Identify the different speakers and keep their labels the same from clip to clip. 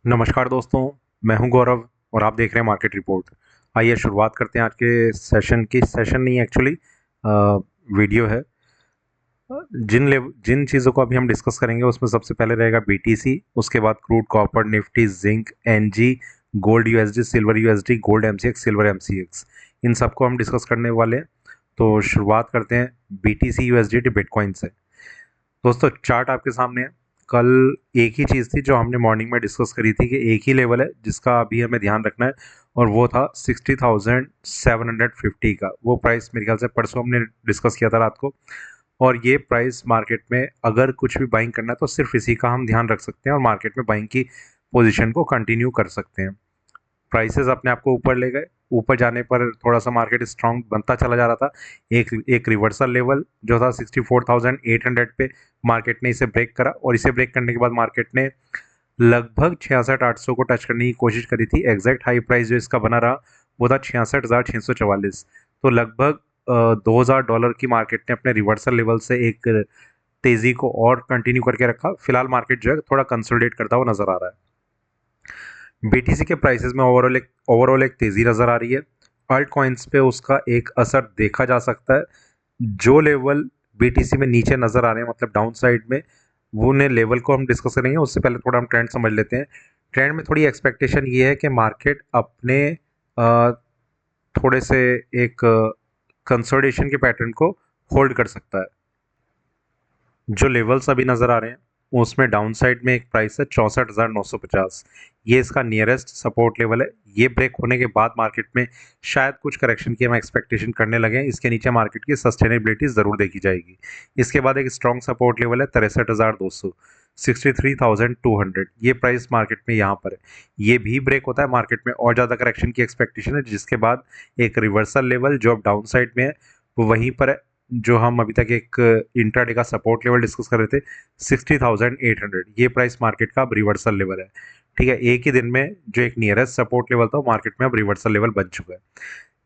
Speaker 1: नमस्कार दोस्तों। मैं हूं गौरव और आप देख रहे हैं मार्केट रिपोर्ट। आइए शुरुआत करते हैं आज के सेशन की। सेशन नहीं एक्चुअली वीडियो है। जिन चीज़ों को अभी हम डिस्कस करेंगे उसमें सबसे पहले रहेगा बीटीसी, उसके बाद crude, copper, Nifty, zinc, NG, gold USD, silver USD, gold MCX, silver MCX, इन सबको हम डिस्कस करने वाले हैं। तो शुरुआत करते हैं बीटीसी यूएसडी बिटकॉइन से। दोस्तों चार्ट आपके सामने है। कल एक ही चीज़ थी जो हमने मॉर्निंग में डिस्कस करी थी कि एक ही लेवल है जिसका अभी हमें ध्यान रखना है, और वो था 60,750 का। वो प्राइस मेरे ख्याल से परसों हमने डिस्कस किया था रात को। और ये प्राइस मार्केट में अगर कुछ भी बाइंग करना है तो सिर्फ इसी का हम ध्यान रख सकते हैं और मार्केट में बाइंग की पोजीशन को कंटिन्यू कर सकते हैं। प्राइसेस अपने आप को ऊपर ले गए। ऊपर जाने पर थोड़ा सा मार्केट स्ट्रांग बनता चला जा रहा था। एक एक रिवर्सल लेवल जो था 64,800 पे, मार्केट ने इसे ब्रेक करा, और इसे ब्रेक करने के बाद मार्केट ने लगभग 66,800 को टच करने की कोशिश करी थी। एग्जैक्ट हाई प्राइस जो इसका बना रहा वो था 66,644। तो लगभग $2,000 की मार्केट ने अपने रिवर्सल लेवल से एक तेजी को और कंटिन्यू करके रखा। फिलहाल मार्केट जो है थोड़ा कंसोलिडेट करता हुआ नजर आ रहा है। बीटीसी के प्राइसेस में ओवरऑल एक तेजी नजर आ रही है। अल्ट कॉइन्स पे उसका एक असर देखा जा सकता है। जो लेवल बीटीसी में नीचे नजर आ रहे हैं, मतलब डाउन साइड में, वो ने लेवल को हम डिस्कस करेंगे। उससे पहले थोड़ा हम ट्रेंड समझ लेते हैं। ट्रेंड में थोड़ी एक्सपेक्टेशन ये है कि मार्केट अपने अ, थोड़े से एक कंसोलिडेशन के पैटर्न को होल्ड कर सकता है। जो लेवल्स अभी नज़र आ रहे हैं उसमें डाउन साइड में एक प्राइस है 64,950। ये इसका नियरेस्ट सपोर्ट लेवल है। ये ब्रेक होने के बाद मार्केट में शायद कुछ करेक्शन की हम एक्सपेक्टेशन करने लगे। इसके नीचे मार्केट की सस्टेनेबिलिटी ज़रूर देखी जाएगी। इसके बाद एक स्ट्रॉन्ग सपोर्ट लेवल है 63,200, 63,200। ये प्राइस मार्केट में यहाँ पर है। ये भी ब्रेक होता है, मार्केट में और ज़्यादा करेक्शन की एक्सपेक्टेशन है, जिसके बाद एक रिवर्सल लेवल जो अब डाउन साइड में है वो वहीं पर है। जो हम अभी तक एक इंट्राडे का सपोर्ट लेवल डिस्कस कर रहे थे 60,800, ये प्राइस मार्केट का अब रिवर्सल लेवल है। ठीक है, एक ही दिन में जो एक नियरेस्ट सपोर्ट लेवल था वो मार्केट में अब रिवर्सल लेवल बन चुका है।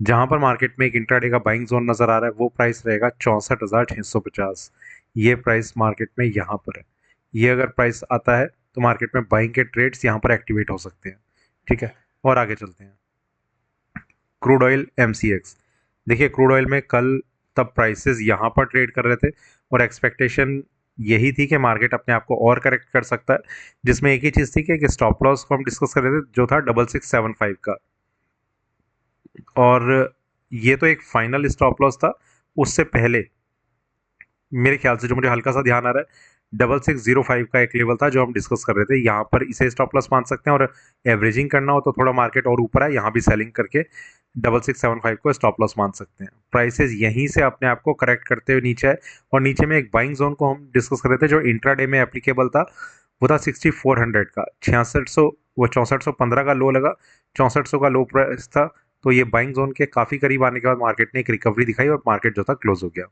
Speaker 1: जहां पर मार्केट में एक इंट्राडे का बाइंग जोन नजर आ रहा है वो प्राइस रहेगा 64,650। ये प्राइस मार्केट में यहाँ पर है। ये अगर प्राइस आता है तो मार्केट में बाइंग के ट्रेड्स यहाँ पर एक्टिवेट हो सकते हैं। ठीक है, और आगे चलते हैं। Crude oil MCX. देखिए क्रूड ऑयल में कल तब प्राइसेस यहाँ पर ट्रेड कर रहे थे और एक्सपेक्टेशन यही थी कि मार्केट अपने आप को और करेक्ट कर सकता है, जिसमें एक ही चीज़ थी कि एक स्टॉप लॉस को हम डिस्कस कर रहे थे जो था 6675 का। और ये तो एक फाइनल स्टॉप लॉस था। उससे पहले मेरे ख्याल से जो मुझे हल्का सा ध्यान आ रहा है 6605 का एक लेवल था जो हम डिस्कस कर रहे थे। यहाँ पर इसे स्टॉप लॉस मान सकते हैं, और एवरेजिंग करना हो तो थोड़ा मार्केट और ऊपर है, यहाँ भी सेलिंग करके 6675 को स्टॉप लॉस मान सकते हैं। प्राइसेस यहीं से अपने आप को करेक्ट करते हुए नीचे है, और नीचे में एक बाइंग जोन को हम डिस्कस कर रहे थे जो इंट्राडे में एप्लीकेबल था। वो था 6400 का, 6600, वो 6415 का लो लगा, 6400 का लो प्राइस था। तो ये बाइंग जोन के काफ़ी करीब आने के बाद मार्केट ने एक रिकवरी दिखाई और मार्केट जो था क्लोज हो गया।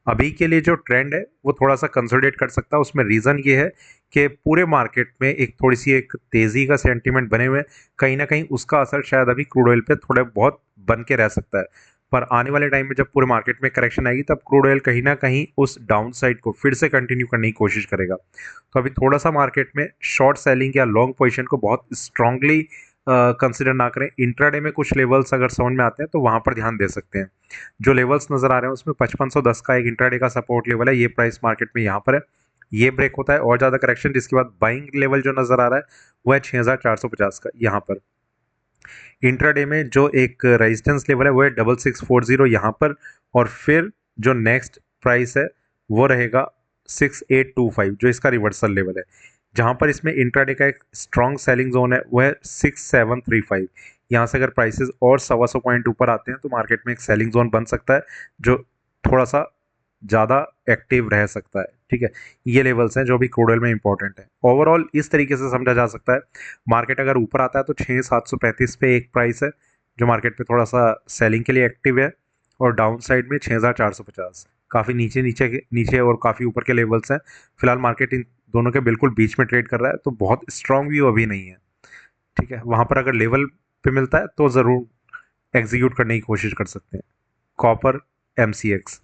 Speaker 1: अभी के लिए जो ट्रेंड है वो थोड़ा सा कंसोलिडेट कर सकता है। उसमें रीज़न ये है कि पूरे मार्केट में एक थोड़ी सी एक तेज़ी का सेंटीमेंट बने हुए हैं। कहीं ना कहीं उसका असर शायद अभी क्रूड ऑयल पे थोड़े बहुत बन के रह सकता है। पर आने वाले टाइम में जब पूरे मार्केट में करेक्शन आएगी तब क्रूड ऑयल कहीं ना कहीं उस डाउन साइड को फिर से कंटिन्यू करने की कोशिश करेगा। तो अभी थोड़ा सा मार्केट में शॉर्ट सेलिंग या लॉन्ग पोजीशन को बहुत स्ट्रांगली कंसिडर ना करें। इंट्राडे में कुछ लेवल्स अगर समझ में आते हैं तो वहां पर ध्यान दे सकते हैं। जो लेवल्स नजर आ रहे हैं उसमें 5510 का एक इंट्राडे का सपोर्ट लेवल है। ये प्राइस मार्केट में यहाँ पर है। ये ब्रेक होता है और ज्यादा करेक्शन, जिसके बाद बाइंग लेवल जो नजर आ रहा है वो है 6450 का यहाँ पर। इंट्राडे में जो एक रेजिस्टेंस लेवल है वो है 6640 यहाँ पर, और फिर जो नेक्स्ट प्राइस है वो रहेगा 6825 जो इसका रिवर्सल लेवल है। जहां पर इसमें इंट्राडे का एक स्ट्रॉन्ग सेलिंग जोन है वो है 6735। यहाँ से अगर प्राइसेस और 125 पॉइंट ऊपर आते हैं तो मार्केट में एक सेलिंग जोन बन सकता है जो थोड़ा सा ज़्यादा एक्टिव रह सकता है। ठीक है, ये लेवल्स हैं जो भी क्रूड ऑयल में इंपॉर्टेंट है। ओवरऑल इस तरीके से समझा जा सकता है। मार्केट अगर ऊपर आता है तो 6735 पे एक प्राइस है जो मार्केट पे थोड़ा सा सेलिंग के लिए एक्टिव है, और डाउन साइड में 6450। काफ़ी नीचे नीचे नीचे और काफ़ी ऊपर के लेवल्स हैं। फिलहाल मार्केट इन दोनों के बिल्कुल बीच में ट्रेड कर रहा है, तो बहुत स्ट्रॉन्ग व्यू अभी नहीं है। ठीक है, वहाँ पर अगर लेवल पे मिलता है तो ज़रूर एग्जीक्यूट करने की कोशिश कर सकते हैं। Copper MCX.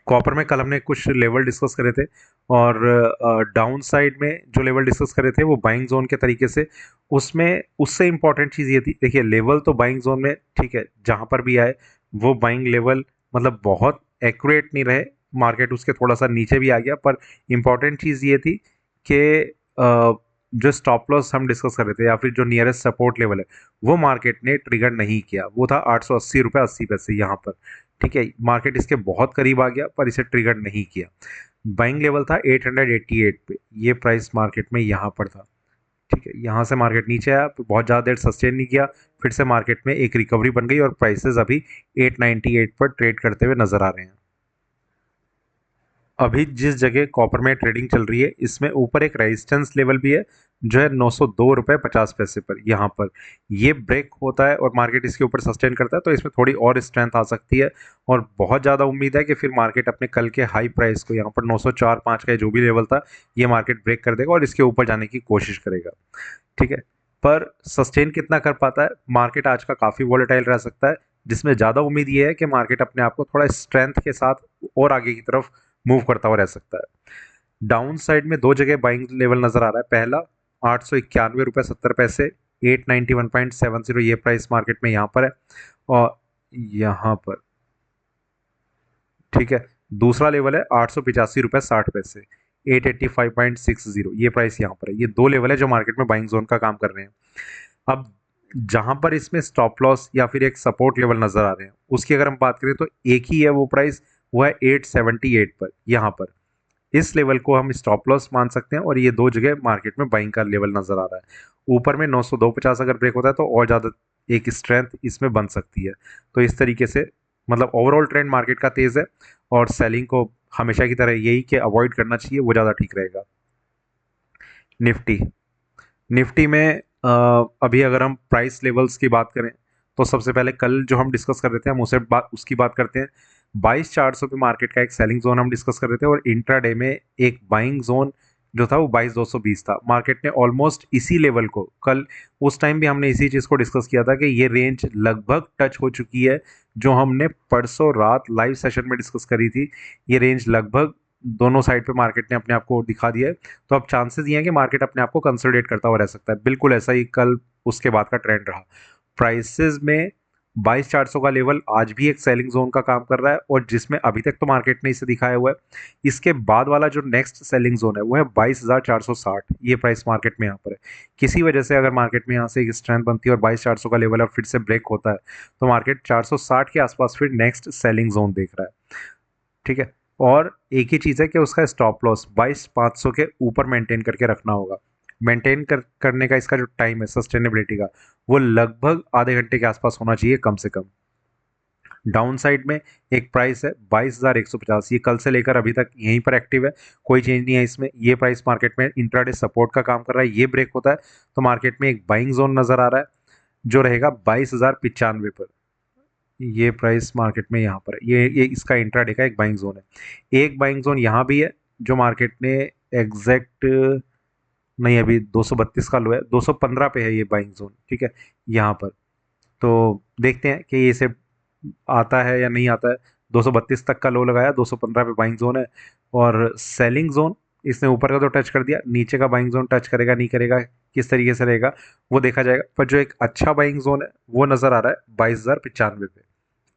Speaker 1: कॉपर में कल हमने कुछ लेवल डिस्कस करे थे, और डाउन साइड में जो लेवल डिस्कस करे थे वो बाइंग जोन के तरीके से। उसमें उससे इंपॉर्टेंट चीज़ ये थी, देखिए लेवल तो बाइंग जोन में ठीक है, जहाँ पर भी आए वो बाइंग लेवल मतलब बहुत एक्यूरेट नहीं रहे, मार्केट उसके थोड़ा सा नीचे भी आ गया, पर इंपॉर्टेंट चीज़ ये थी कि जो स्टॉप लॉस हम डिस्कस कर रहे थे या फिर जो नियरेस्ट सपोर्ट लेवल है वो मार्केट ने ट्रिगर नहीं किया, वो था 880 रुपये 80 पैसे यहाँ पर। ठीक है, मार्केट इसके बहुत करीब आ गया पर इसे ट्रिगर नहीं किया। बाइंग लेवल था 888 पे, ये प्राइस मार्केट में यहाँ पर था। ठीक है, यहाँ से मार्केट नीचे आया, बहुत ज़्यादा देर सस्टेन नहीं किया, फिर से मार्केट में एक रिकवरी बन गई और प्राइसेस अभी 898 पर ट्रेड करते हुए नजर आ रहे हैं। अभी जिस जगह कॉपर में ट्रेडिंग चल रही है इसमें ऊपर एक रेजिस्टेंस लेवल भी है जो है 902 रुपये 50 पैसे पर। यहाँ पर ये ब्रेक होता है और मार्केट इसके ऊपर सस्टेन करता है तो इसमें थोड़ी और स्ट्रेंथ आ सकती है, और बहुत ज़्यादा उम्मीद है कि फिर मार्केट अपने कल के हाई प्राइस को यहाँ पर 904.5 का जो भी लेवल था ये मार्केट ब्रेक कर देगा और इसके ऊपर जाने की कोशिश करेगा। ठीक है, पर सस्टेन कितना कर पाता है, मार्केट आज का काफ़ी वॉलेटाइल रह सकता है, जिसमें ज़्यादा उम्मीद ये है कि मार्केट अपने आप को थोड़ा स्ट्रेंथ के साथ और आगे की तरफ मूव करता हुआ रह सकता है। डाउन साइड में दो जगह बाइंग लेवल नजर आ रहा है, पहला 891 रुपये 70 पैसे, 891.70 ये प्राइस मार्केट में यहाँ पर है, और यहाँ पर ठीक है दूसरा लेवल है 885 रुपये 60 पैसे, 885.60 ये प्राइस यहाँ पर है। ये दो लेवल है जो मार्केट में बाइंग जोन का काम कर रहे हैं। अब जहां पर इसमें स्टॉप लॉस या फिर एक सपोर्ट लेवल नजर आ रहे हैं उसकी अगर हम बात करें तो एक ही है वो प्राइस, वो है 878 पर। यहाँ पर इस लेवल को हम स्टॉप लॉस मान सकते हैं और ये दो जगह मार्केट में बाइंग का लेवल नजर आ रहा है। ऊपर में 902.50 अगर ब्रेक होता है तो और ज़्यादा एक स्ट्रेंथ इसमें बन सकती है। तो इस तरीके से मतलब ओवरऑल ट्रेंड मार्केट का तेज़ है और सेलिंग को हमेशा की तरह यही कि अवॉइड करना चाहिए, वो ज़्यादा ठीक रहेगा। निफ्टी, निफ्टी में अभी अगर हम प्राइस लेवल्स की बात करें तो सबसे पहले कल जो हम डिस्कस कर रहे थे हम उसकी बात करते हैं। 22,400 पे मार्केट का एक सेलिंग जोन हम डिस्कस कर रहे थे और इंट्राडे में एक बाइंग जोन जो था वो 22,220 था। मार्केट ने ऑलमोस्ट इसी लेवल को कल, उस टाइम भी हमने इसी चीज़ को डिस्कस किया था कि ये रेंज लगभग टच हो चुकी है जो हमने परसों रात लाइव सेशन में डिस्कस करी थी। ये रेंज लगभग दोनों साइड पे मार्केट ने अपने आप को दिखा दिया है, तो अब चांसेस ये हैं कि मार्केट अपने आप को कंसोलिडेट करता हुआ रह सकता है। बिल्कुल ऐसा ही कल उसके बाद का ट्रेंड रहा। प्राइसेस में 22,400 का लेवल आज भी एक सेलिंग जोन का काम कर रहा है और जिसमें अभी तक तो मार्केट ने इसे दिखाया हुआ है। इसके बाद वाला जो नेक्स्ट सेलिंग जोन है वो है 22,460, ये प्राइस मार्केट में यहाँ पर है। किसी वजह से अगर मार्केट में यहाँ से एक स्ट्रेंथ बनती है और 22,400 का लेवल अब फिर से ब्रेक होता है तो मार्केट 460 के आसपास फिर नेक्स्ट सेलिंग जोन देख रहा है। ठीक है, और एक ही चीज़ है कि उसका स्टॉप लॉस 22,500 के ऊपर मेंटेन करके रखना होगा। करने का इसका जो टाइम है सस्टेनेबिलिटी का वो लगभग आधे घंटे के आसपास होना चाहिए कम से कम। डाउन साइड में एक प्राइस है 22,150, ये कल से लेकर अभी तक यहीं पर एक्टिव है, कोई चेंज नहीं है इसमें। ये प्राइस मार्केट में इंट्राडे सपोर्ट का काम कर रहा है, ये ब्रेक होता है तो मार्केट में एक बाइंग जोन नजर आ रहा है जो रहेगा 22,095 पर। ये प्राइस मार्केट में यहाँ पर है, ये इसका इंट्राडे का एक बाइंग जोन है। एक बाइंग जोन यहाँ भी है जो मार्केट ने एग्जैक्ट नहीं, अभी 232 का लो है, 215 पे है ये बाइंग जोन। ठीक है, यहाँ पर तो देखते हैं कि ये इसे आता है या नहीं आता है। 232 तक का लो लगाया, 215 पे बाइंग जोन है और सेलिंग जोन इसने ऊपर का तो टच कर दिया, नीचे का बाइंग जोन टच करेगा नहीं करेगा किस तरीके से रहेगा वो देखा जाएगा, पर जो एक अच्छा बाइंग जोन है वो नज़र आ रहा है 22,095 पे,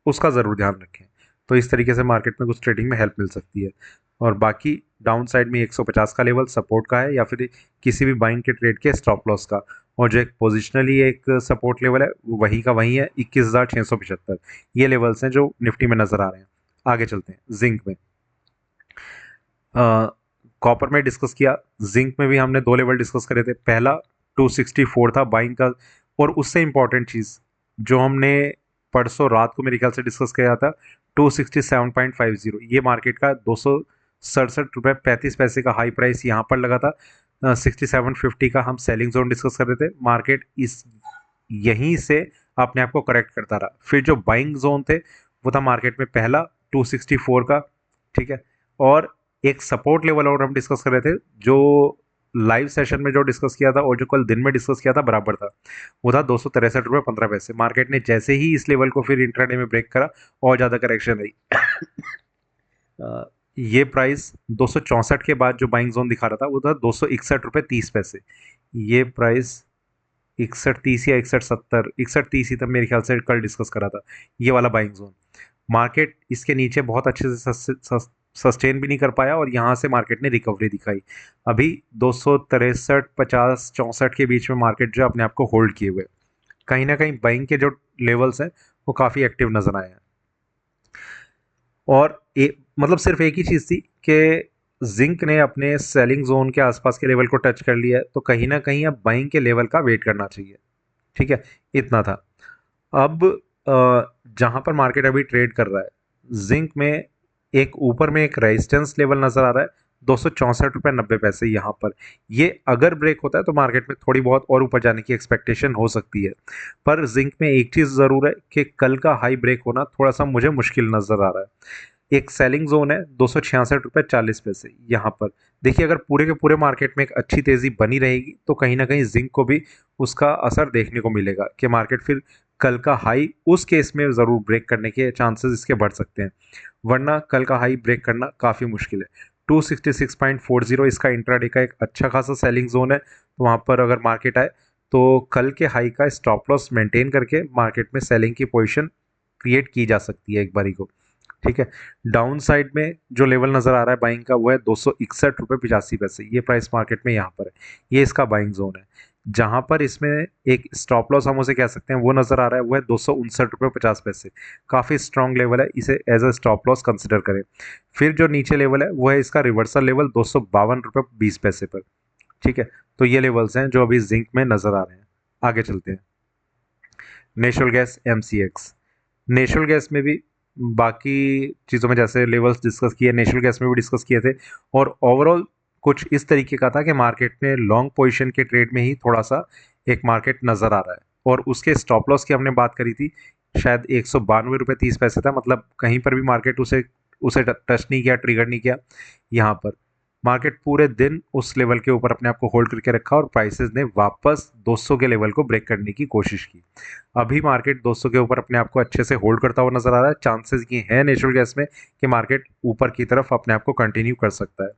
Speaker 1: उसका ज़रूर ध्यान रखें। तो इस तरीके से मार्केट में कुछ ट्रेडिंग में हेल्प मिल सकती है। और बाकी डाउन साइड में 150 का लेवल सपोर्ट का है या फिर किसी भी बाइंग के ट्रेड के स्टॉप लॉस का, और जो एक पोजिशनली एक सपोर्ट लेवल है वो वही का वही है 21,675। ये लेवल्स हैं जो निफ्टी में नज़र आ रहे हैं। आगे चलते हैं जिंक में। कॉपर में डिस्कस किया, जिंक में भी हमने दो लेवल डिस्कस करे थे। पहला 264 था बाइंग का, और उससे इंपॉर्टेंट चीज़ जो हमने परसों रात को मेरे ख्याल से डिस्कस किया था 267.50, ये मार्केट का 267 रुपये 35 पैसे का हाई प्राइस यहाँ पर लगा था। 6750 का हम सेलिंग जोन डिस्कस कर रहे थे। मार्केट इस यहीं से अपने आप को करेक्ट करता रहा। फिर जो बाइंग जोन थे वो था मार्केट में पहला 264 का, ठीक है, और एक सपोर्ट लेवल और हम डिस्कस कर रहे थे जो लाइव सेशन में जो डिस्कस किया था और जो कल दिन में डिस्कस किया था बराबर था, वो था 263 रुपये 15 पैसे। मार्केट ने जैसे ही इस लेवल को फिर इंट्राडे में ब्रेक करा और ज़्यादा करेक्शन आई ये प्राइस 264 के बाद जो बाइंग जोन दिखा रहा था वो था 261 रुपये 30 पैसे। ये प्राइस 61.30 या 61.70, 61.30 ही तब मेरे ख्याल से कल डिस्कस करा था, ये वाला बाइंग जोन। मार्केट इसके नीचे बहुत अच्छे से सस्टेन भी नहीं कर पाया और यहाँ से मार्केट ने रिकवरी दिखाई। अभी 263, 50, 64 के बीच में मार्केट जो अपने आप को होल्ड किए हुए, कहीं ना कहीं बाइंग के जो लेवल्स हैं वो काफ़ी एक्टिव नजर आए हैं। और मतलब सिर्फ एक ही चीज़ थी कि जिंक ने अपने सेलिंग जोन के आसपास के लेवल को टच कर लिया है, तो कहीं ना कहीं अब बाइंग के लेवल का वेट करना चाहिए। ठीक है, इतना था। अब जहां पर मार्केट अभी ट्रेड कर रहा है, जिंक में एक ऊपर में एक रेजिस्टेंस लेवल नजर आ रहा है 264 रुपये 90 पैसे। यहाँ पर ये अगर ब्रेक होता है तो मार्केट में थोड़ी बहुत और ऊपर जाने की एक्सपेक्टेशन हो सकती है। पर जिंक में एक चीज़ ज़रूर है कि कल का हाई ब्रेक होना थोड़ा सा मुझे मुश्किल नज़र आ रहा है। एक सेलिंग जोन है 266 रुपये 40 पैसे। यहाँ पर देखिए, अगर पूरे के पूरे मार्केट में एक अच्छी तेज़ी बनी रहेगी तो कहीं ना कहीं जिंक को भी उसका असर देखने को मिलेगा कि मार्केट फिर कल का हाई उस केस में ज़रूर ब्रेक करने के चांसेस इसके बढ़ सकते हैं, वरना कल का हाई ब्रेक करना काफ़ी मुश्किल है। 266.40 इसका इंट्राडे का एक अच्छा खासा सेलिंग जोन है, तो वहाँ पर अगर मार्केट आए तो कल के हाई का स्टॉप लॉस मेंटेन करके मार्केट में सेलिंग की पोजीशन क्रिएट की जा सकती है एक बारी को। ठीक है, डाउन साइड में जो लेवल नज़र आ रहा है बाइंग का वो है 261 रुपये 85 पैसे। ये प्राइस मार्केट में यहाँ पर है, ये इसका बाइंग जोन है। जहां पर इसमें एक स्टॉप लॉस हम उसे कह सकते हैं वो नज़र आ रहा है, वो है 259 रुपये 50 पैसे। काफ़ी स्ट्रॉन्ग लेवल है, इसे as a stop loss consider करें। फिर जो नीचे लेवल है वो है इसका रिवर्सल लेवल 252 रुपये 20 पैसे पर। ठीक है, तो ये लेवल्स हैं जो अभी जिंक में नज़र आ रहे हैं। आगे चलते हैं, natural gas MCX। Natural gas में भी बाकी चीज़ों में जैसे लेवल्स डिस्कस किए, नेचुरल गैस में भी डिस्कस किए थे। और ओवरऑल कुछ इस तरीके का था कि मार्केट में लॉन्ग पोजीशन के ट्रेड में ही थोड़ा सा एक मार्केट नज़र आ रहा है। और उसके स्टॉप लॉस की हमने बात करी थी, शायद 192 रुपये 30 पैसे था, मतलब कहीं पर भी मार्केट उसे उसे टच नहीं किया, ट्रिगर नहीं किया। यहाँ पर मार्केट पूरे दिन उस लेवल के ऊपर अपने आप को होल्ड करके रखा और प्राइसेस ने वापस 200 के लेवल को ब्रेक करने की कोशिश की। अभी मार्केट 200 के ऊपर अपने आप को अच्छे से होल्ड करता हुआ नजर आ रहा है। चांसेस ये हैं नेचुरल गैस में कि मार्केट ऊपर की तरफ अपने आप को कंटिन्यू कर सकता है।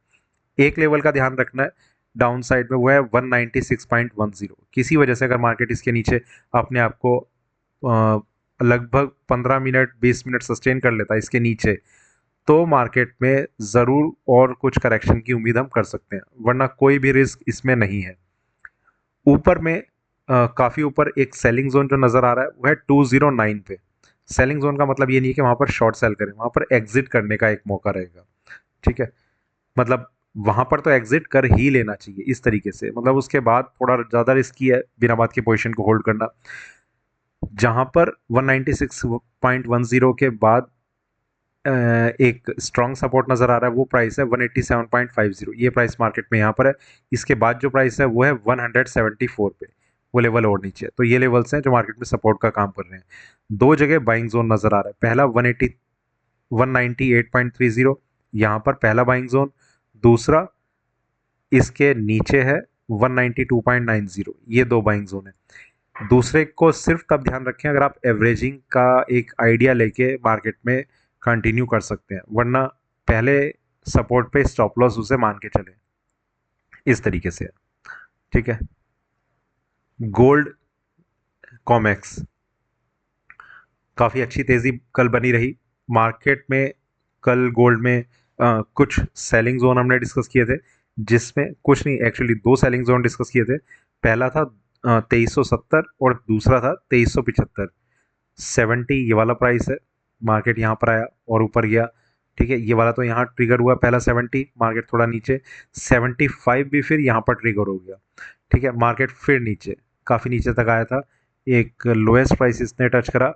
Speaker 1: एक लेवल का ध्यान रखना है डाउन साइड में, वो है 196.10। किसी वजह से अगर मार्केट इसके नीचे अपने आप को लगभग 15 मिनट 20 मिनट सस्टेन कर लेता है इसके नीचे, तो मार्केट में ज़रूर और कुछ करेक्शन की उम्मीद हम कर सकते हैं, वरना कोई भी रिस्क इसमें नहीं है। ऊपर में काफ़ी ऊपर एक सेलिंग जोन जो नज़र आ रहा है वो है 209 पे। सेलिंग जोन का मतलब ये नहीं है कि वहाँ पर शॉर्ट सेल करें, वहाँ पर एग्जिट करने का एक मौका रहेगा। ठीक है, मतलब वहाँ पर तो एग्जिट कर ही लेना चाहिए इस तरीके से, मतलब उसके बाद थोड़ा ज़्यादा रिस्की है बिना बात की पोजीशन को होल्ड करना। जहाँ पर 196.10 के बाद एक स्ट्रॉन्ग सपोर्ट नज़र आ रहा है, वो प्राइस है 187.50। ये प्राइस मार्केट में यहाँ पर है। इसके बाद जो प्राइस है वो है 174 पे, वो लेवल और नीचे है। तो ये लेवल्स हैं जो मार्केट में सपोर्ट का काम कर रहे हैं। दो जगह बाइंग जोन नज़र आ रहा है, पहला 198.30, यहाँ पर पहला बाइंग जोन। दूसरा इसके नीचे है 192.90, ये दो बाइंग जोन है। दूसरे को सिर्फ तब ध्यान रखें अगर आप एवरेजिंग का एक आइडिया लेके मार्केट में कंटिन्यू कर सकते हैं, वरना पहले सपोर्ट पे स्टॉप लॉस उसे मान के चले, इस तरीके से। ठीक है, गोल्ड कॉमेक्स काफ़ी अच्छी तेज़ी कल बनी रही मार्केट में। कल गोल्ड में कुछ सेलिंग जोन हमने डिस्कस किए थे, जिसमें कुछ नहीं, एक्चुअली दो सेलिंग जोन डिस्कस किए थे। पहला था 2370 और दूसरा था 2375। 70 ये वाला प्राइस है, मार्केट यहाँ पर आया और ऊपर गया। ठीक है, ये वाला तो यहाँ ट्रिगर हुआ पहला 70, मार्केट थोड़ा नीचे। 75 भी फिर यहाँ पर ट्रिगर हो गया। ठीक है, मार्केट फिर नीचे, काफ़ी नीचे तक आया था। एक लोएस्ट प्राइस इसने टच करा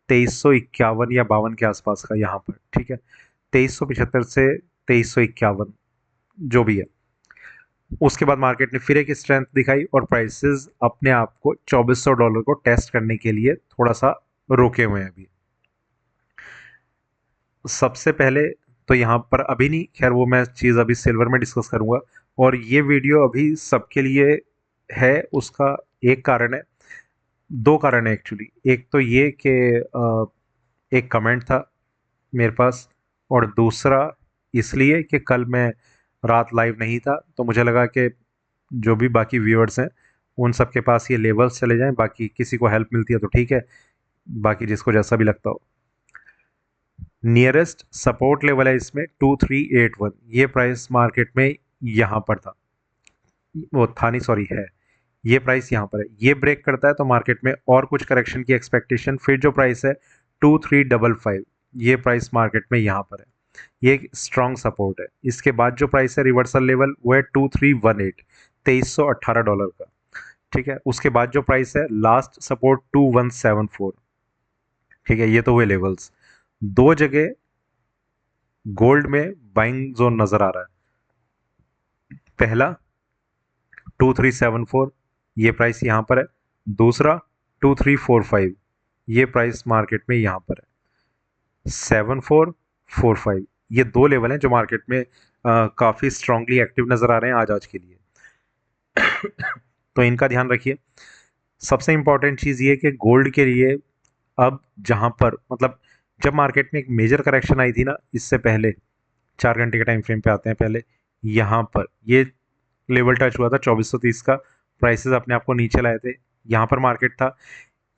Speaker 1: 2351 या 52 के आसपास का यहाँ पर। ठीक है, 2375 से 2351 जो भी है। उसके बाद मार्केट ने फिर एक स्ट्रेंथ दिखाई और प्राइसेस अपने आप को $2400 को टेस्ट करने के लिए थोड़ा सा रोके हुए हैं अभी। सबसे पहले तो यहाँ पर अभी नहीं, खैर वो मैं चीज़ अभी सिल्वर में डिस्कस करूँगा। और ये वीडियो अभी सबके लिए है, उसका एक कारण है, दो कारण है एक्चुअली। एक तो ये कि एक कमेंट था मेरे पास, और दूसरा इसलिए कि कल मैं रात लाइव नहीं था, तो मुझे लगा कि जो भी बाकी व्यूअर्स हैं उन सब के पास ये लेवल्स चले जाएं, बाकी किसी को हेल्प मिलती है तो ठीक है, बाकी जिसको जैसा भी लगता हो। नियरेस्ट सपोर्ट लेवल है इसमें 2381, ये प्राइस मार्केट में यहाँ पर था, वो था नहीं सॉरी है, ये प्राइस यहाँ पर है। ये ब्रेक करता है तो मार्केट में और कुछ करेक्शन की एक्सपेक्टेशन, फिर जो प्राइस है 2355, ये प्राइस मार्केट में यहाँ पर है, ये एक स्ट्रॉन्ग सपोर्ट है। इसके बाद जो प्राइस है रिवर्सल लेवल वो है 2318, $2318 का, ठीक है। उसके बाद जो प्राइस है लास्ट सपोर्ट 2174, ठीक है। ये तो हुए लेवल्स। दो जगह गोल्ड में बाइंग जोन नजर आ रहा है। पहला 2374, ये प्राइस यहाँ पर है। दूसरा 2345, ये प्राइस मार्केट में यहाँ पर है। 7445, ये दो लेवल हैं जो मार्केट में काफ़ी स्ट्रांगली एक्टिव नज़र आ रहे हैं आज के लिए। तो इनका ध्यान रखिए। सबसे इम्पॉर्टेंट चीज़ ये कि गोल्ड के लिए अब जहाँ पर मतलब जब मार्केट में एक मेजर करेक्शन आई थी ना, इससे पहले 4 घंटे के टाइम फ्रेम पे आते हैं पहले, यहाँ पर ये लेवल टच हुआ था 2430 का, प्राइसेस अपने आप को नीचे लाए थे, यहाँ पर मार्केट था।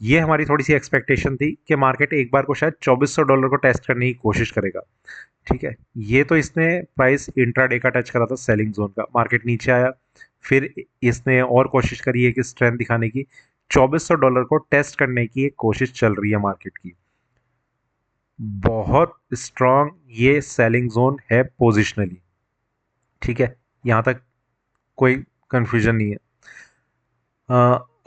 Speaker 1: ये हमारी थोड़ी सी एक्सपेक्टेशन थी कि मार्केट एक बार को शायद $2400 को टेस्ट करने की कोशिश करेगा, ठीक है। ये तो इसने प्राइस इंट्राडे का टच करा था सेलिंग जोन का, मार्केट नीचे आया, फिर इसने और कोशिश करी है कि स्ट्रेंथ दिखाने की, $2400 को टेस्ट करने की एक कोशिश चल रही है मार्केट की। बहुत स्ट्रांग ये सेलिंग जोन है पोजिशनली, ठीक है, यहाँ तक कोई कंफ्यूजन नहीं है।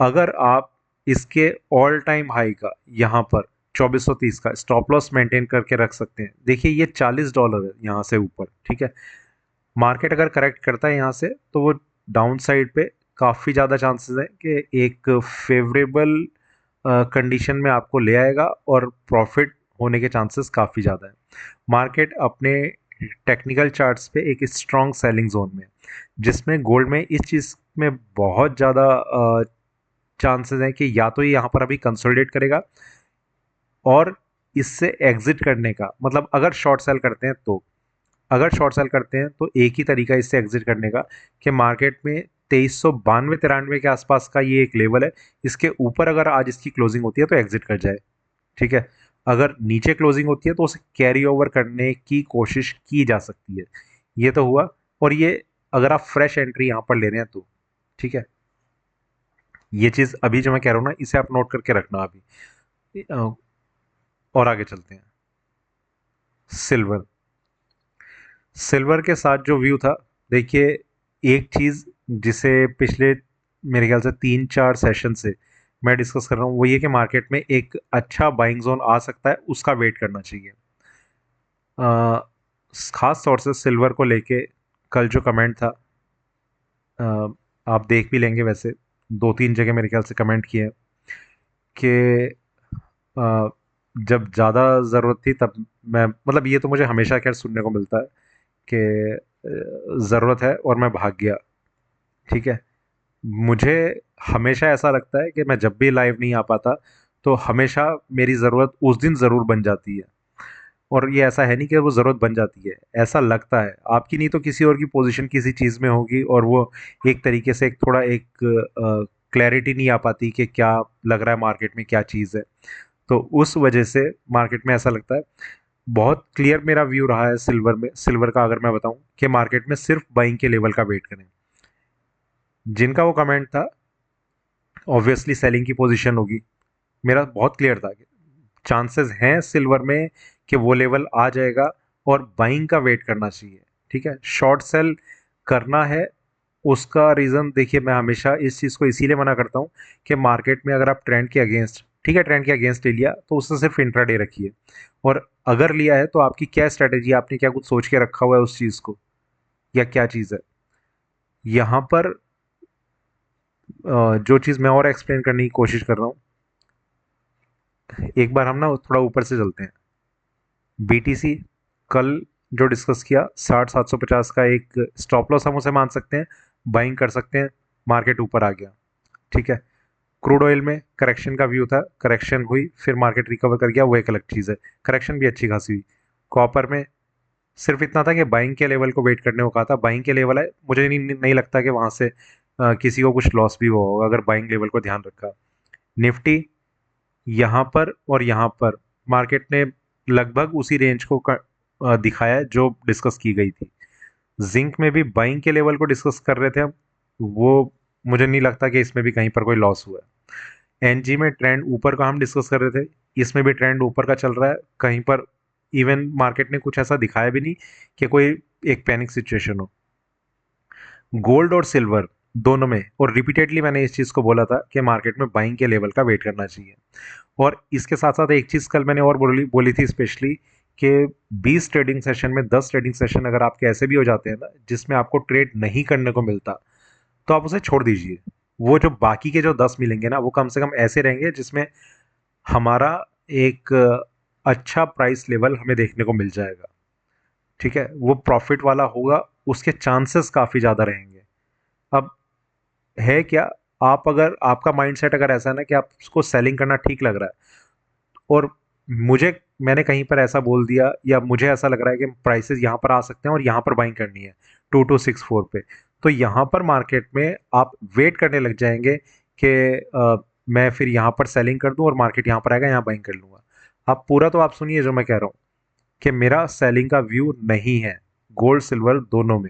Speaker 1: अगर आप इसके ऑल टाइम हाई का यहाँ पर 2430 का स्टॉप लॉस मेंटेन करके रख सकते हैं। देखिए ये $40 है यहाँ से ऊपर, ठीक है। मार्केट अगर करेक्ट करता है यहाँ से तो वो डाउन साइड पे काफ़ी ज़्यादा चांसेस है कि एक फेवरेबल कंडीशन में आपको ले आएगा और प्रॉफिट होने के चांसेस काफ़ी ज़्यादा है। मार्केट अपने टेक्निकल चार्ट्स पे एक स्ट्रॉन्ग सेलिंग जोन में, जिसमें गोल्ड में इस चीज़ में बहुत ज़्यादा चांसेस हैं कि या तो ये यहाँ पर अभी कंसोलिडेट करेगा और इससे एग्जिट करने का मतलब अगर शॉर्ट सेल करते हैं तो, अगर शॉर्ट सेल करते हैं तो एक ही तरीका इससे एग्जिट करने का कि मार्केट में 2392-93 के आसपास का ये एक लेवल है, इसके ऊपर अगर आज इसकी क्लोजिंग होती है तो एग्जिट कर जाए, ठीक है। अगर नीचे क्लोजिंग होती है तो उसे कैरी ओवर करने की कोशिश की जा सकती है। ये तो हुआ, और ये अगर आप फ्रेश एंट्री यहाँ पर ले रहे हैं तो ठीक है। ये चीज़ अभी जो मैं कह रहा हूँ ना, इसे आप नोट करके रखना अभी। और आगे चलते हैं। सिल्वर, सिल्वर के साथ जो व्यू था, देखिए एक चीज़ जिसे पिछले मेरे ख्याल से 3-4 सेशन से मैं डिस्कस कर रहा हूँ वो ये कि मार्केट में एक अच्छा बाइंग जोन आ सकता है, उसका वेट करना चाहिए। खास तौर से सिल्वर को लेके कल जो कमेंट था, आप देख भी लेंगे, वैसे 2-3 जगह मेरे ख्याल से कमेंट किए कि जब ज़्यादा ज़रूरत थी तब मैं मतलब ये तो मुझे हमेशा खैर सुनने को मिलता है कि ज़रूरत है और मैं भाग गया, ठीक है। मुझे हमेशा ऐसा लगता है कि मैं जब भी लाइव नहीं आ पाता तो हमेशा मेरी ज़रूरत उस दिन ज़रूर बन जाती है, और ये ऐसा है नहीं कि वो ज़रूरत बन जाती है, ऐसा लगता है आपकी नहीं तो किसी और की पोजीशन किसी चीज़ में होगी और वो एक तरीके से एक थोड़ा एक क्लैरिटी नहीं आ पाती कि क्या लग रहा है मार्केट में क्या चीज़ है, तो उस वजह से मार्केट में ऐसा लगता है। बहुत क्लियर मेरा व्यू रहा है सिल्वर में, सिल्वर का अगर मैं बताऊं कि मार्केट में सिर्फ बाइंग के लेवल का वेट करें। जिनका वो कमेंट था ऑब्वियसली सेलिंग की पोजीशन होगी, मेरा बहुत क्लियर था कि चांसेस हैं सिल्वर में कि वो लेवल आ जाएगा और बाइंग का वेट करना चाहिए, ठीक है। शॉर्ट सेल करना है, उसका रीज़न देखिए मैं हमेशा इस चीज़ को इसीलिए मना करता हूँ कि मार्केट में अगर आप ट्रेंड के अगेंस्ट, ठीक है, ट्रेंड के अगेंस्ट ले लिया तो उससे सिर्फ इंट्राडे रखिए, और अगर लिया है तो आपकी क्या स्ट्रैटेजी, आपने क्या कुछ सोच के रखा हुआ है उस चीज़ को, या क्या चीज़ है। यहाँ पर जो चीज़ मैं और एक्सप्लेन करने की कोशिश कर रहा हूँ, एक बार हम ना थोड़ा ऊपर से चलते हैं। बीटीसी कल जो डिस्कस किया 60-750 का एक स्टॉप लॉस हम उसे मान सकते हैं, बाइंग कर सकते हैं, मार्केट ऊपर आ गया, ठीक है। क्रूड ऑयल में करेक्शन का व्यू था, करेक्शन हुई फिर मार्केट रिकवर कर गया, वो एक अलग चीज़ है, करेक्शन भी अच्छी खासी हुई। कॉपर में सिर्फ इतना था कि बाइंग के लेवल को वेट करने को कहा था। बाइंग के लेवल है, मुझे नहीं लगता कि वहाँ से किसी को कुछ लॉस भी हुआ होगा अगर बाइंग लेवल को ध्यान रखा। निफ्टी यहाँ पर और यहाँ पर मार्केट ने लगभग उसी रेंज को दिखाया है जो डिस्कस की गई थी। जिंक में भी बाइंग के लेवल को डिस्कस कर रहे थे हम, वो मुझे नहीं लगता कि इसमें भी कहीं पर कोई लॉस हुआ है। एनजी में ट्रेंड ऊपर का हम डिस्कस कर रहे थे, इसमें भी ट्रेंड ऊपर का चल रहा है। कहीं पर इवन मार्केट ने कुछ ऐसा दिखाया भी नहीं कि कोई एक पैनिक सिचुएशन हो। गोल्ड और सिल्वर दोनों में, और रिपीटेडली मैंने इस चीज़ को बोला था कि मार्केट में बाइंग के लेवल का वेट करना चाहिए। और इसके साथ साथ एक चीज़ कल मैंने और बोली बोली थी स्पेशली, कि 20 ट्रेडिंग सेशन में 10 ट्रेडिंग सेशन अगर आपके ऐसे भी हो जाते हैं ना जिसमें आपको ट्रेड नहीं करने को मिलता, तो आप उसे छोड़ दीजिए। वो जो बाकी के जो 10 मिलेंगे ना, वो कम से कम ऐसे रहेंगे जिसमें हमारा एक अच्छा प्राइस लेवल हमें देखने को मिल जाएगा। ठीक है, वो प्रॉफिट वाला होगा, उसके चांसेस काफ़ी ज़्यादा रहेंगे। अब है क्या, आप अगर आपका माइंडसेट अगर ऐसा है ना कि आपको सेलिंग करना ठीक लग रहा है, और मैंने कहीं पर ऐसा बोल दिया या मुझे ऐसा लग रहा है कि प्राइसेस यहाँ पर आ सकते हैं और यहाँ पर बाइंग करनी है 2264 पे, तो यहाँ पर मार्केट में आप वेट करने लग जाएंगे कि मैं फिर यहाँ पर सेलिंग कर दूं और मार्केट यहाँ पर आएगा, यहाँ बाइंग कर लूंगा। आप पूरा तो आप सुनिए जो मैं कह रहा हूँ, कि मेरा सेलिंग का व्यू नहीं है गोल्ड सिल्वर दोनों में।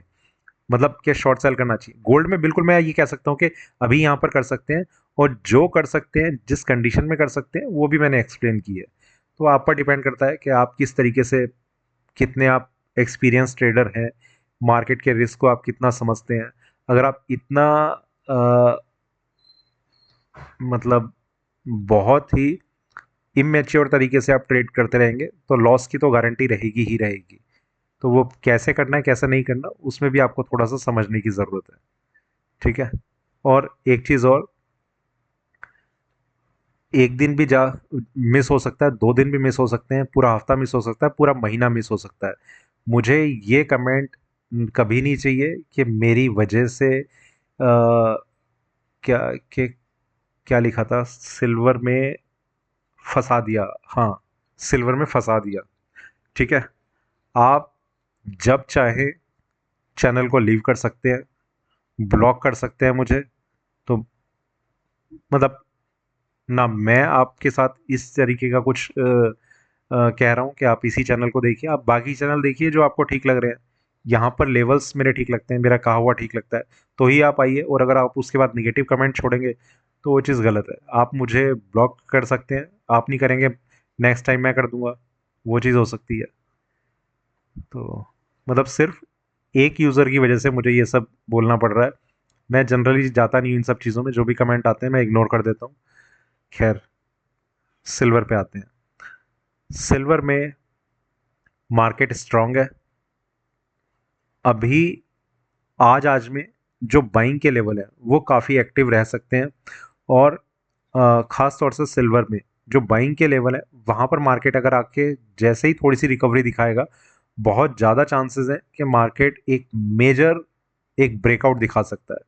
Speaker 1: मतलब कि शॉर्ट सेल करना चाहिए गोल्ड में, बिल्कुल मैं ये कह सकता हूँ कि अभी यहाँ पर कर सकते हैं, और जो कर सकते हैं जिस कंडीशन में कर सकते हैं वो भी मैंने एक्सप्लेन की है। तो आप पर डिपेंड करता है कि आप किस तरीके से, कितने आप एक्सपीरियंस ट्रेडर हैं, मार्केट के रिस्क को आप कितना समझते हैं। अगर आप इतना मतलब बहुत ही इमेच्योर तरीके से आप ट्रेड करते रहेंगे तो लॉस की तो गारंटी रहेगी ही रहेगी। तो वो कैसे करना है कैसे नहीं करना, उसमें भी आपको थोड़ा सा समझने की ज़रूरत है। ठीक है। और एक चीज़ और, एक दिन भी जा मिस हो सकता है, 2 दिन भी मिस हो सकते हैं, पूरा हफ्ता मिस हो सकता है, पूरा महीना मिस हो सकता है। मुझे ये कमेंट कभी नहीं चाहिए कि मेरी वजह से क्या कि क्या लिखा था सिल्वर में फंसा दिया। हाँ, सिल्वर में फंसा दिया। ठीक है, आप जब चाहे चैनल को लीव कर सकते हैं, ब्लॉक कर सकते हैं मुझे। तो मतलब ना मैं आपके साथ इस तरीके का कुछ कह रहा हूँ कि आप इसी चैनल को देखिए, आप बाकी चैनल देखिए जो आपको ठीक लग रहे हैं। यहाँ पर लेवल्स मेरे ठीक लगते हैं, मेरा कहा हुआ ठीक लगता है, तो ही आप आइए। और अगर आप उसके बाद निगेटिव कमेंट छोड़ेंगे तो वो चीज़ गलत है। आप मुझे ब्लॉक कर सकते हैं, आप नहीं करेंगे, नेक्स्ट टाइम मैं कर दूंगा, वो चीज़ हो सकती है। तो मतलब सिर्फ एक यूज़र की वजह से मुझे ये सब बोलना पड़ रहा है। मैं जनरली जाता नहीं हूँ इन सब चीज़ों में, जो भी कमेंट आते हैं मैं इग्नोर कर देता हूँ। खैर, सिल्वर पे आते हैं। सिल्वर में मार्केट स्ट्रांग है अभी। आज में जो बाइंग के लेवल है वो काफ़ी एक्टिव रह सकते हैं। और ख़ास तौर से सिल्वर में जो बाइंग के लेवल है वहाँ पर मार्केट अगर आके जैसे ही थोड़ी सी रिकवरी दिखाएगा, बहुत ज़्यादा चांसेस हैं कि मार्केट एक मेजर एक ब्रेकआउट दिखा सकता है।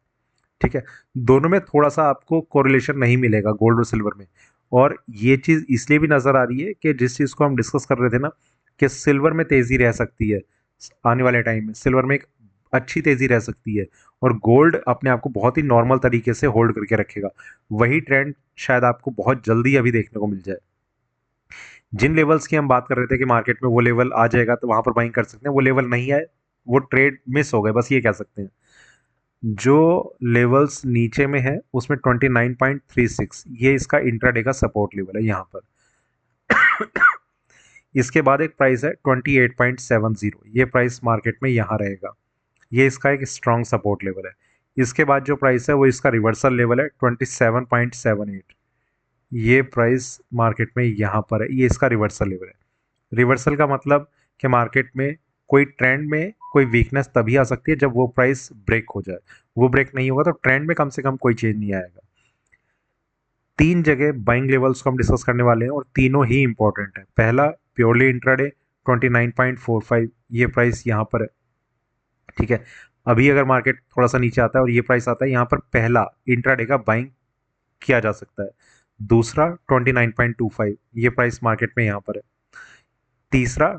Speaker 1: ठीक है, दोनों में थोड़ा सा आपको कोरिलेशन नहीं मिलेगा गोल्ड और सिल्वर में। और ये चीज़ इसलिए भी नज़र आ रही है कि जिस चीज़ को हम डिस्कस कर रहे थे ना, कि सिल्वर में तेज़ी रह सकती है आने वाले टाइम में, सिल्वर में एक अच्छी तेज़ी रह सकती है, और गोल्ड अपने आप को बहुत ही नॉर्मल तरीके से होल्ड करके रखेगा। वही ट्रेंड शायद आपको बहुत जल्दी अभी देखने को मिल जाए। जिन लेवल्स की हम बात कर रहे थे कि मार्केट में वो लेवल आ जाएगा तो वहाँ पर बाइंग कर सकते हैं, वो लेवल नहीं आए, वो ट्रेड मिस हो गए, बस ये कह सकते हैं। जो लेवल्स नीचे में है उसमें 29.36 ये इसका इंट्राडे का सपोर्ट लेवल है यहाँ पर। इसके बाद एक प्राइस है 28.70, ये प्राइस मार्केट में यहाँ रहेगा, ये इसका एक स्ट्रॉन्ग सपोर्ट लेवल है। इसके बाद जो प्राइस है वो इसका रिवर्सल लेवल है 27.78, ये प्राइस मार्केट में यहाँ पर है, ये इसका रिवर्सल लेवल है। रिवर्सल का मतलब कि मार्केट में कोई ट्रेंड में कोई वीकनेस तभी आ सकती है जब वो प्राइस ब्रेक हो जाए। वो ब्रेक नहीं होगा तो ट्रेंड में कम से कम कोई चेंज नहीं आएगा। 3 जगह बाइंग लेवल्स को हम डिस्कस करने वाले हैं और तीनों ही इंपॉर्टेंट है। पहला प्योरली इंट्राडे 29.45, ये प्राइस यहाँ पर है। ठीक है, अभी अगर मार्केट थोड़ा सा नीचे आता है और ये प्राइस आता है, यहाँ पर पहला इंट्राडे का बाइंग किया जा सकता है। दूसरा 29.25, ये प्राइस मार्केट में यहाँ पर है। तीसरा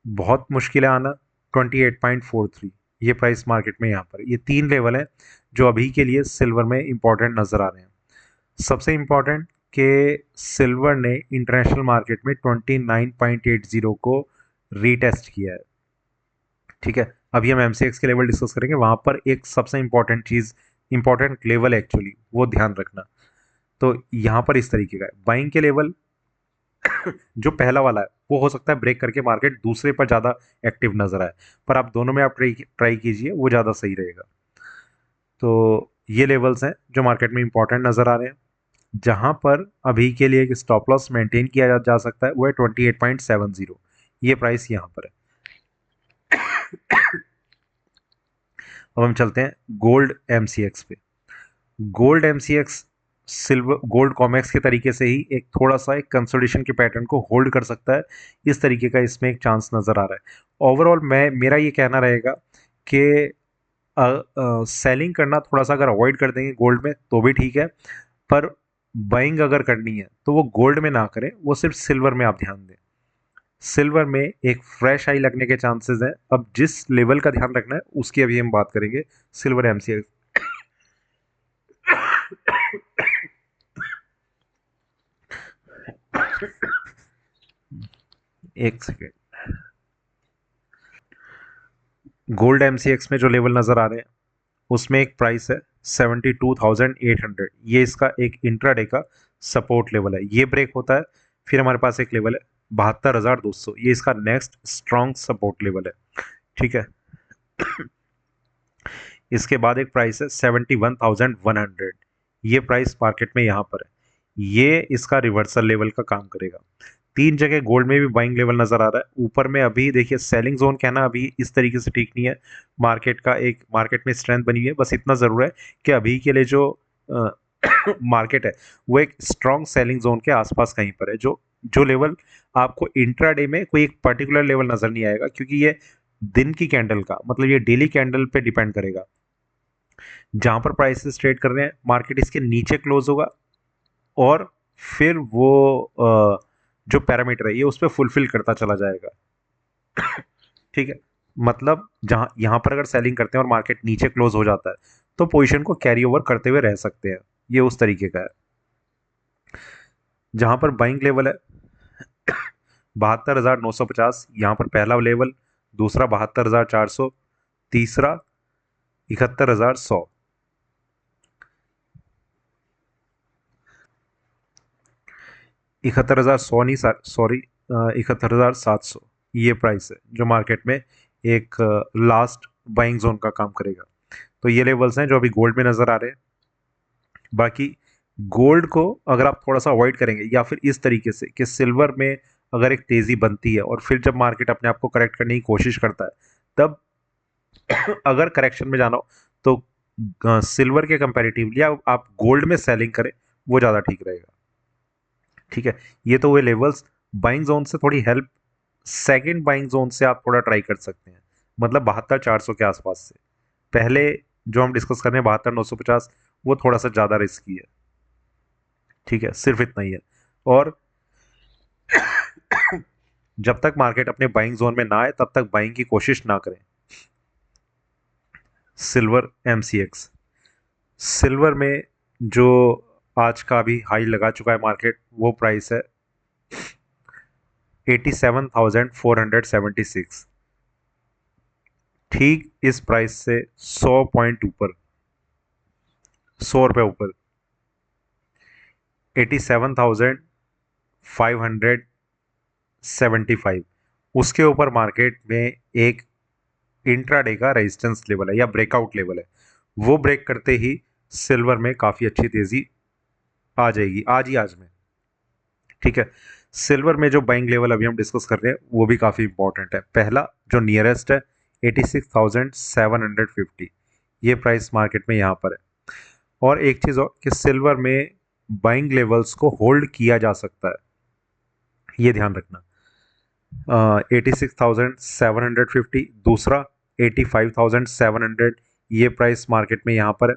Speaker 1: बहुत मुश्किल है आना, 28.43 ये प्राइस मार्केट में यहाँ पर। ये 3 लेवल है जो अभी के लिए सिल्वर में इंपॉर्टेंट नज़र आ रहे हैं। सबसे इम्पॉर्टेंट कि सिल्वर ने इंटरनेशनल मार्केट में 29.80 को रीटेस्ट किया है। ठीक है, अभी हम MCX के लेवल डिस्कस करेंगे, वहाँ पर एक सबसे इम्पॉर्टेंट चीज़, इम्पॉर्टेंट लेवल एक्चुअली, वो ध्यान रखना। तो यहाँ पर इस तरीके का है, बाइंग के लेवल जो पहला वाला है वो हो सकता है ब्रेक करके मार्केट दूसरे पर ज़्यादा एक्टिव नजर आए, पर आप दोनों में आप ट्राई कीजिए, वो ज़्यादा सही रहेगा। तो ये लेवल्स हैं जो मार्केट में इंपॉर्टेंट नज़र आ रहे हैं। जहां पर अभी के लिए एक स्टॉप लॉस मेंटेन किया जा सकता है वो है 28.70, ये प्राइस यहाँ पर है। अब हम चलते हैं गोल्ड MCX पे। Gold MCX silver gold COMEX के तरीके से ही एक थोड़ा सा एक कंसोलिडेशन के पैटर्न को होल्ड कर सकता है, इस तरीके का इसमें एक चांस नज़र आ रहा है। ओवरऑल मेरा ये कहना रहेगा कि सेलिंग करना थोड़ा सा अगर अवॉइड कर देंगे गोल्ड में तो भी ठीक है, पर बाइंग अगर करनी है तो वो गोल्ड में ना करें, वो सिर्फ सिल्वर में आप ध्यान दें। सिल्वर में एक फ्रेश हाई लगने के चांसेस हैं। अब जिस लेवल का ध्यान रखना है उसकी अभी हम बात करेंगे। सिल्वर MCX, एक सेकेंड। गोल्ड MCX में जो लेवल नजर आ रहे हैं उसमें एक प्राइस है 72,800, ये इसका एक इंट्राडे का सपोर्ट लेवल है। ये ब्रेक होता है, फिर हमारे पास एक लेवल है 72,200, ये इसका नेक्स्ट स्ट्रॉन्ग सपोर्ट लेवल है। ठीक है, इसके बाद एक प्राइस है 71,100, ये प्राइस मार्केट में यहाँ पर है, ये इसका रिवर्सल लेवल का काम करेगा। 3 जगह गोल्ड में भी बाइंग लेवल नजर आ रहा है। ऊपर में अभी देखिए सेलिंग जोन कहना अभी इस तरीके से ठीक नहीं है, मार्केट में स्ट्रेंथ बनी हुई है। बस इतना जरूर है कि अभी के लिए जो मार्केट है वो एक स्ट्रॉन्ग सेलिंग जोन के आसपास कहीं पर है। जो जो लेवल आपको इंट्राडे में कोई एक पर्टिकुलर लेवल नजर नहीं आएगा, क्योंकि ये दिन की कैंडल का मतलब ये डेली कैंडल पे डिपेंड करेगा। जहां पर प्राइसेस ट्रेड कर रहे हैं मार्केट इसके नीचे क्लोज होगा और फिर वो जो पैरामीटर है ये उस पर फुलफिल करता चला जाएगा। ठीक है, मतलब जहां यहां पर अगर सेलिंग करते हैं और मार्केट नीचे क्लोज हो जाता है तो पोजीशन को कैरी ओवर करते हुए रह सकते हैं, ये उस तरीके का है। जहां पर बाइंग लेवल है 72,950, यहां पर पहला लेवल, दूसरा 72,400, तीसरा 71,100। 71,100 नहीं, सॉरी, 71,700 ये प्राइस है जो मार्केट में एक लास्ट बाइंग जोन का काम करेगा। तो ये लेवल्स हैं जो अभी गोल्ड में नजर आ रहे हैं। बाकी गोल्ड को अगर आप थोड़ा सा अवॉइड करेंगे या फिर इस तरीके से कि सिल्वर में अगर एक तेजी बनती है और फिर जब मार्केट अपने आप को करेक्ट करने की कोशिश करता है, तब अगर करेक्शन में जाना हो तो सिल्वर के कंपैरेटिवली आप गोल्ड में सेलिंग करें, वो ज़्यादा ठीक रहेगा। ठीक है, ये तो हुए लेवल्स। बाइंग जोन से थोड़ी हेल्प सेकंड बाइंग जोन से आप थोड़ा ट्राई कर सकते हैं, मतलब 72,400 के आसपास से। पहले जो हम डिस्कस कर रहे हैं 72,950, वो थोड़ा सा ज़्यादा रिस्की है। ठीक है, सिर्फ इतना ही है। और जब तक मार्केट अपने बाइंग जोन में ना आए तब तक बाइंग की कोशिश ना करें। सिल्वर MCX, सिल्वर में जो आज का भी हाई लगा चुका है मार्केट, वो प्राइस है 87,476। ठीक इस प्राइस से 100 पॉइंट ऊपर, 100 रुपये ऊपर, 87,575, उसके ऊपर मार्केट में एक इंट्राडे का रेजिस्टेंस लेवल है या ब्रेकआउट लेवल है। वो ब्रेक करते ही सिल्वर में काफ़ी अच्छी तेज़ी आ जाएगी आज ही आज में। ठीक है, सिल्वर में जो बाइंग लेवल अभी हम डिस्कस कर रहे हैं वो भी काफ़ी इंपॉर्टेंट है। पहला जो नियरेस्ट है 86,750, ये प्राइस मार्केट में यहाँ पर है। और एक चीज़ और कि सिल्वर में बाइंग लेवल्स को होल्ड किया जा सकता है, ये ध्यान रखना। 86,750, दूसरा 85,700, ये प्राइस मार्केट में यहाँ पर है।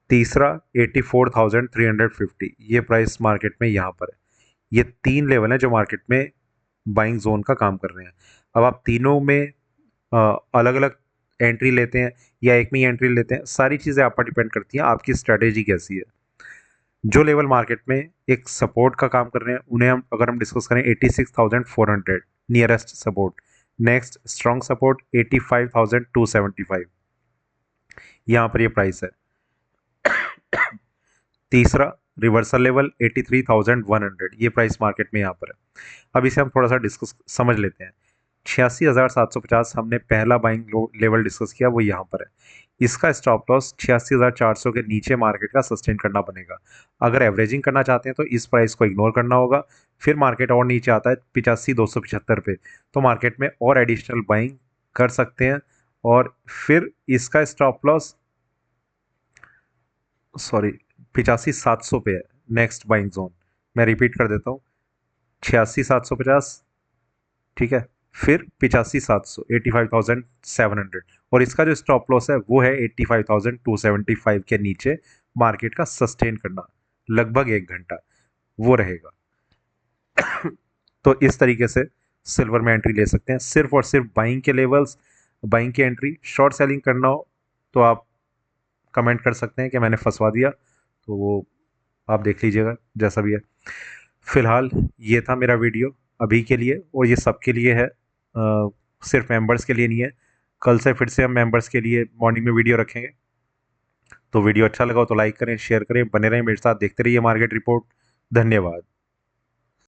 Speaker 1: तीसरा 84,350, ये प्राइस मार्केट में यहाँ पर है। ये 3 लेवल हैं जो मार्केट में बाइंग जोन का काम कर रहे हैं। अब आप तीनों में अलग अलग एंट्री लेते हैं या एक में ही एंट्री लेते हैं, सारी चीज़ें आप पर डिपेंड करती हैं आपकी स्ट्रेटेजी कैसी है। जो लेवल मार्केट में एक सपोर्ट का काम कर रहे हैं उन्हें हम अगर हम डिस्कस करें 86,400 nearest support. Next strong support 85,275, यहाँ पर ये प्राइस है। तीसरा रिवर्सल लेवल 83,100, ये प्राइस मार्केट में यहाँ पर है। अब इसे हम थोड़ा सा डिस्कस समझ लेते हैं। 86,750 हमने पहला बाइंग लेवल डिस्कस किया, वो यहाँ पर है। इसका स्टॉप लॉस 86,400 के नीचे मार्केट का सस्टेन करना बनेगा। अगर एवरेजिंग करना चाहते हैं तो इस प्राइस को इग्नोर करना होगा। फिर मार्केट और नीचे आता है 85,275 पे, तो मार्केट में और एडिशनल बाइंग कर सकते हैं। और फिर इसका स्टॉप लॉस 85,700 पे है नेक्स्ट बाइंग जोन। मैं रिपीट कर देता हूँ, 86,750, ठीक है, फिर 85,700, 85,700, और इसका जो स्टॉप लॉस है वो है 85,275 के नीचे मार्केट का सस्टेन करना लगभग 1 घंटा वो रहेगा। तो इस तरीके से सिल्वर में एंट्री ले सकते हैं, सिर्फ और सिर्फ बाइंग के लेवल्स, बाइंग की एंट्री। शॉर्ट सेलिंग करना हो तो आप कमेंट कर सकते हैं कि मैंने फंसवा दिया, तो वो आप देख लीजिएगा जैसा भी है। फिलहाल ये था मेरा वीडियो अभी के लिए, और ये सबके लिए है, सिर्फ मेंबर्स के लिए नहीं है। कल से फिर से हम मेंबर्स के लिए मॉर्निंग में वीडियो रखेंगे। तो वीडियो अच्छा लगा हो तो लाइक करें, शेयर करें, बने रहें मेरे साथ, देखते रहिए मार्केट रिपोर्ट। धन्यवाद।